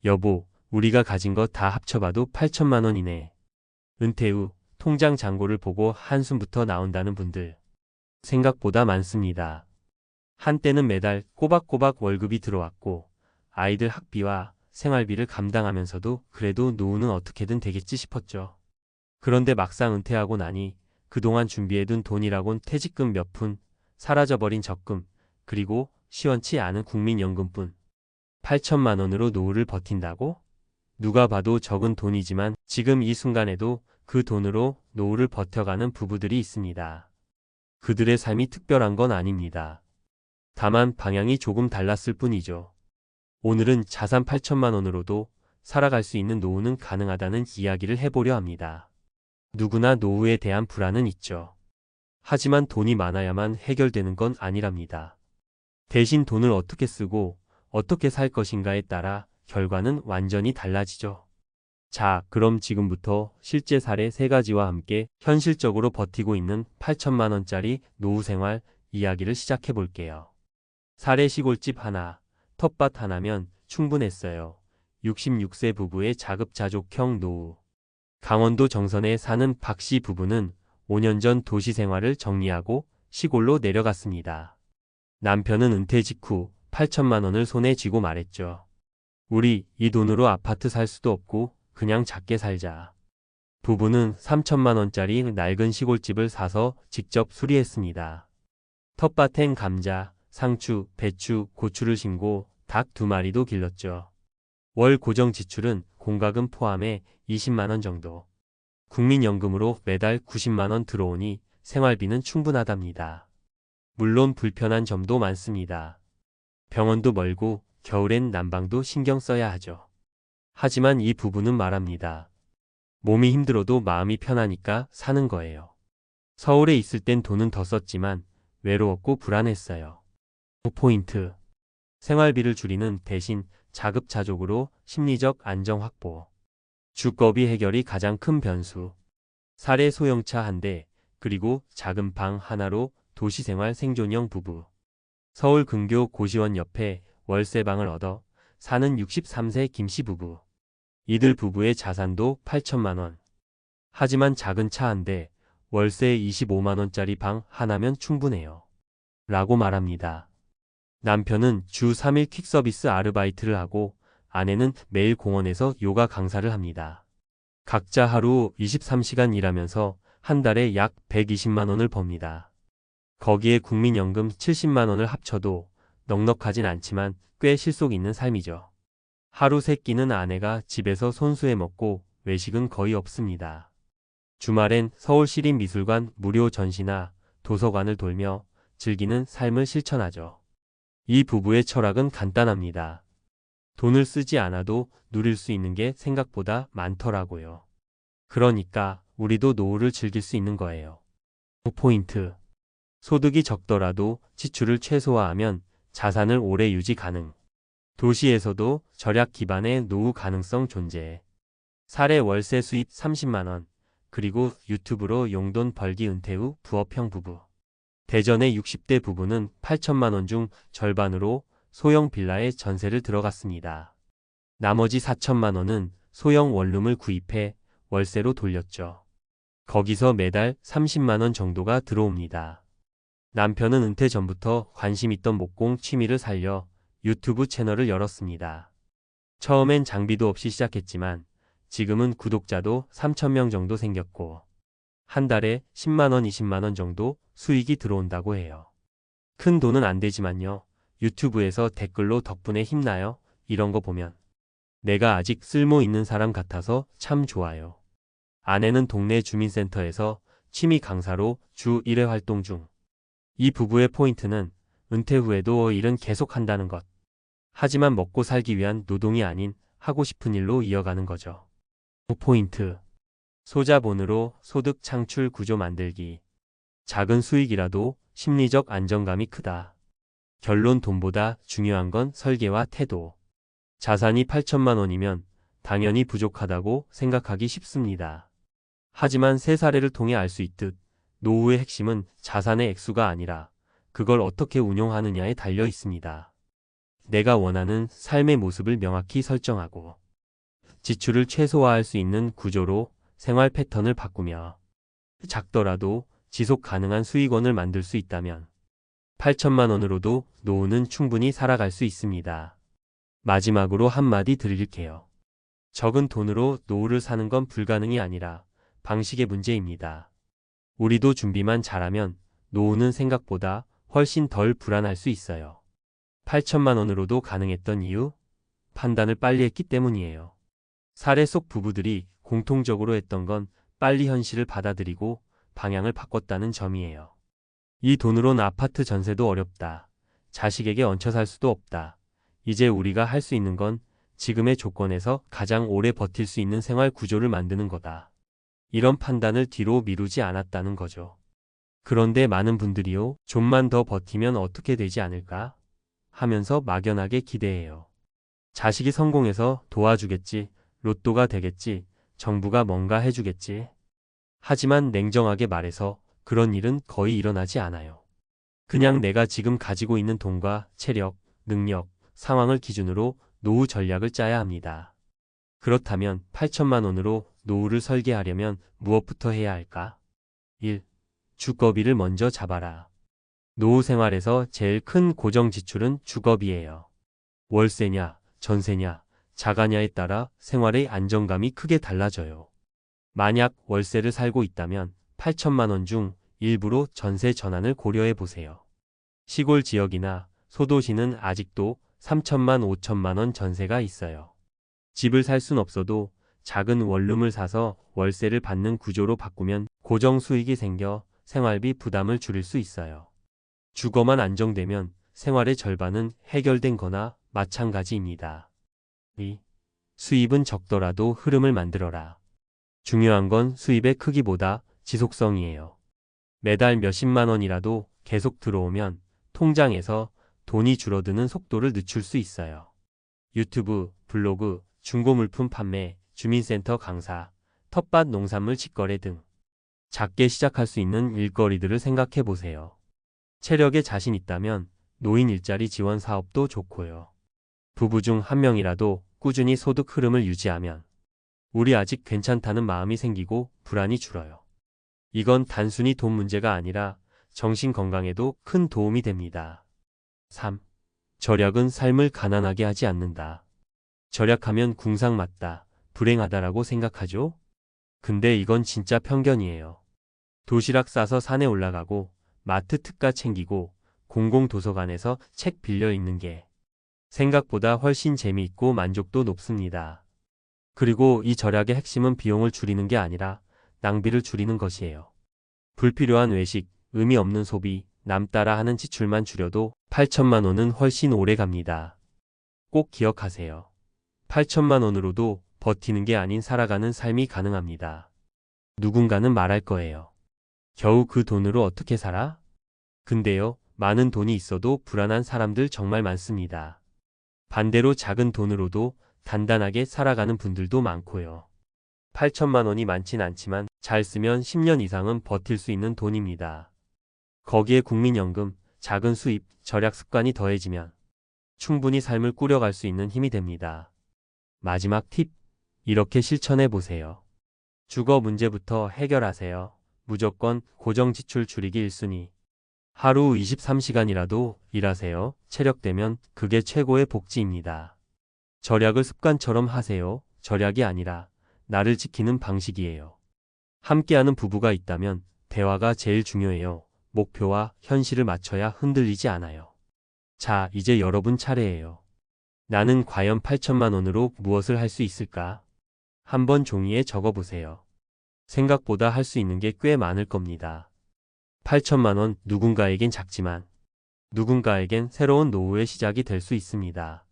여보, 우리가 가진 거 다 합쳐봐도 8천만 원이네. 은퇴 후 통장 잔고를 보고 한숨부터 나온다는 분들 생각보다 많습니다. 한때는 매달 꼬박꼬박 월급이 들어왔고 아이들 학비와 생활비를 감당하면서도 그래도 노후는 어떻게든 되겠지 싶었죠. 그런데 막상 은퇴하고 나니 그동안 준비해둔 돈이라곤 퇴직금 몇 푼, 사라져버린 적금, 그리고 시원치 않은 국민연금뿐. 8천만 원으로 노후를 버틴다고? 누가 봐도 적은 돈이지만 지금 이 순간에도 그 돈으로 노후를 버텨가는 부부들이 있습니다. 그들의 삶이 특별한 건 아닙니다. 다만 방향이 조금 달랐을 뿐이죠. 오늘은 자산 8천만 원으로도 살아갈 수 있는 노후는 가능하다는 이야기를 해보려 합니다. 누구나 노후에 대한 불안은 있죠. 하지만 돈이 많아야만 해결되는 건 아니랍니다. 대신 돈을 어떻게 쓰고 어떻게 살 것인가에 따라 결과는 완전히 달라지죠. 자, 그럼 지금부터 실제 사례 3가지와 함께 현실적으로 버티고 있는 8천만 원짜리 노후 생활 이야기를 시작해 볼게요. 사례 시골집 하나, 텃밭 하나면 충분했어요. 66세 부부의 자급자족형 노후. 강원도 정선에 사는 박씨 부부는 5년 전 도시 생활을 정리하고 시골로 내려갔습니다. 남편은 은퇴 직후 8천만 원을 손에 쥐고 말했죠. 우리 이 돈으로 아파트 살 수도 없고 그냥 작게 살자. 부부는 3천만 원짜리 낡은 시골집을 사서 직접 수리했습니다. 텃밭엔 감자, 상추, 배추, 고추를 심고 닭 2마리도 길렀죠. 월 고정 지출은 공과금 포함해 20만 원 정도. 국민연금으로 매달 90만 원 들어오니 생활비는 충분하답니다. 물론 불편한 점도 많습니다. 병원도 멀고 겨울엔 난방도 신경 써야 하죠. 하지만 이 부부는 말합니다. 몸이 힘들어도 마음이 편하니까 사는 거예요. 서울에 있을 땐 돈은 더 썼지만 외로웠고 불안했어요. 포인트. 생활비를 줄이는 대신 자급자족으로 심리적 안정 확보. 주거비 해결이 가장 큰 변수. 사례 소형차 1대, 그리고 작은 방 하나로 도시생활 생존형 부부. 서울 근교 고시원 옆에 월세방을 얻어 사는 63세 김씨 부부. 이들 부부의 자산도 8천만 원. 하지만 작은 차 1대, 월세 25만 원짜리 방 하나면 충분해요. 라고 말합니다. 남편은 주 3일 퀵서비스 아르바이트를 하고 아내는 매일 공원에서 요가 강사를 합니다. 각자 하루 23시간 일하면서 한 달에 약 120만 원을 법니다. 거기에 국민연금 70만 원을 합쳐도 넉넉하진 않지만 꽤 실속 있는 삶이죠. 하루 3끼는 아내가 집에서 손수해 먹고 외식은 거의 없습니다. 주말엔 서울시립미술관 무료 전시나 도서관을 돌며 즐기는 삶을 실천하죠. 이 부부의 철학은 간단합니다. 돈을 쓰지 않아도 누릴 수 있는 게 생각보다 많더라고요. 그러니까 우리도 노후를 즐길 수 있는 거예요. 포인트. 소득이 적더라도 지출을 최소화하면 자산을 오래 유지 가능. 도시에서도 절약 기반의 노후 가능성 존재. 사례 월세 수입 30만 원, 그리고 유튜브로 용돈 벌기 은퇴 후 부업형 부부. 대전의 60대 부부는 8천만 원 중 절반으로 소형 빌라에 전세를 들어갔습니다. 나머지 4천만 원은 소형 원룸을 구입해 월세로 돌렸죠. 거기서 매달 30만 원 정도가 들어옵니다. 남편은 은퇴 전부터 관심 있던 목공 취미를 살려 유튜브 채널을 열었습니다. 처음엔 장비도 없이 시작했지만 지금은 구독자도 3,000명 정도 생겼고 한 달에 10만 원, 20만 원 정도 수익이 들어온다고 해요. 큰 돈은 안 되지만요. 유튜브에서 댓글로 덕분에 힘나요? 이런 거 보면 내가 아직 쓸모 있는 사람 같아서 참 좋아요. 아내는 동네 주민센터에서 취미 강사로 주 1회 활동 중. 이 부부의 포인트는 은퇴 후에도 일은 계속 한다는 것. 하지만 먹고 살기 위한 노동이 아닌 하고 싶은 일로 이어가는 거죠. 포인트. 소자본으로 소득 창출 구조 만들기. 작은 수익이라도 심리적 안정감이 크다. 결론 돈보다 중요한 건 설계와 태도. 자산이 8천만 원이면 당연히 부족하다고 생각하기 쉽습니다. 하지만 세 사례를 통해 알 수 있듯 노후의 핵심은 자산의 액수가 아니라 그걸 어떻게 운용하느냐에 달려 있습니다. 내가 원하는 삶의 모습을 명확히 설정하고 지출을 최소화할 수 있는 구조로 생활 패턴을 바꾸며 작더라도 지속 가능한 수익원을 만들 수 있다면 8천만 원으로도 노후는 충분히 살아갈 수 있습니다. 마지막으로 한마디 드릴게요. 적은 돈으로 노후를 사는 건 불가능이 아니라 방식의 문제입니다. 우리도 준비만 잘하면 노후는 생각보다 훨씬 덜 불안할 수 있어요. 8천만 원으로도 가능했던 이유? 판단을 빨리 했기 때문이에요. 사례 속 부부들이 공통적으로 했던 건 빨리 현실을 받아들이고 방향을 바꿨다는 점이에요. 이 돈으론 아파트 전세도 어렵다. 자식에게 얹혀 살 수도 없다. 이제 우리가 할 수 있는 건 지금의 조건에서 가장 오래 버틸 수 있는 생활 구조를 만드는 거다. 이런 판단을 뒤로 미루지 않았다는 거죠. 그런데 많은 분들이요, 좀만 더 버티면 어떻게 되지 않을까? 하면서 막연하게 기대해요. 자식이 성공해서 도와주겠지, 로또가 되겠지, 정부가 뭔가 해주겠지. 하지만 냉정하게 말해서 그런 일은 거의 일어나지 않아요. 그냥 내가 지금 가지고 있는 돈과 체력, 능력, 상황을 기준으로 노후 전략을 짜야 합니다. 그렇다면 8천만 원으로 노후를 설계하려면 무엇부터 해야 할까? 1. 주거비를 먼저 잡아라. 노후 생활에서 제일 큰 고정 지출은 주거비예요. 월세냐, 전세냐, 자가냐에 따라 생활의 안정감이 크게 달라져요. 만약 월세를 살고 있다면 8천만 원 중 일부로 전세 전환을 고려해 보세요. 시골 지역이나 소도시는 아직도 3천만 5천만 원 전세가 있어요. 집을 살 순 없어도 작은 원룸을 사서 월세를 받는 구조로 바꾸면 고정 수익이 생겨 생활비 부담을 줄일 수 있어요. 주거만 안정되면 생활의 절반은 해결된 거나 마찬가지입니다. 2. 수입은 적더라도 흐름을 만들어라. 중요한 건 수입의 크기보다 지속성이에요. 매달 몇십만 원이라도 계속 들어오면 통장에서 돈이 줄어드는 속도를 늦출 수 있어요. 유튜브, 블로그, 중고물품 판매, 주민센터 강사, 텃밭 농산물 직거래 등 작게 시작할 수 있는 일거리들을 생각해 보세요. 체력에 자신 있다면 노인 일자리 지원 사업도 좋고요. 부부 중 한 명이라도 꾸준히 소득 흐름을 유지하면 우리 아직 괜찮다는 마음이 생기고 불안이 줄어요. 이건 단순히 돈 문제가 아니라 정신 건강에도 큰 도움이 됩니다. 3. 절약은 삶을 가난하게 하지 않는다. 절약하면 궁상맞다, 불행하다라고 생각하죠? 근데 이건 진짜 편견이에요. 도시락 싸서 산에 올라가고 마트 특가 챙기고 공공도서관에서 책 빌려 읽는 게 생각보다 훨씬 재미있고 만족도 높습니다. 그리고 이 절약의 핵심은 비용을 줄이는 게 아니라 낭비를 줄이는 것이에요. 불필요한 외식, 의미 없는 소비, 남 따라 하는 지출만 줄여도 8천만 원은 훨씬 오래 갑니다. 꼭 기억하세요. 8천만 원으로도 버티는 게 아닌 살아가는 삶이 가능합니다. 누군가는 말할 거예요. 겨우 그 돈으로 어떻게 살아? 근데요, 많은 돈이 있어도 불안한 사람들 정말 많습니다. 반대로 작은 돈으로도 단단하게 살아가는 분들도 많고요. 8천만 원이 많진 않지만 잘 쓰면 10년 이상은 버틸 수 있는 돈입니다. 거기에 국민연금, 작은 수입, 절약 습관이 더해지면 충분히 삶을 꾸려갈 수 있는 힘이 됩니다. 마지막 팁, 이렇게 실천해 보세요. 주거 문제부터 해결하세요. 무조건 고정 지출 줄이기 1순위. 하루 23시간이라도 일하세요. 체력되면 그게 최고의 복지입니다. 절약을 습관처럼 하세요. 절약이 아니라 나를 지키는 방식이에요. 함께하는 부부가 있다면 대화가 제일 중요해요. 목표와 현실을 맞춰야 흔들리지 않아요. 자, 이제 여러분 차례예요. 나는 과연 8천만 원으로 무엇을 할 수 있을까? 한번 종이에 적어보세요. 생각보다 할 수 있는 게 꽤 많을 겁니다. 8천만 원 누군가에겐 작지만 누군가에겐 새로운 노후의 시작이 될 수 있습니다.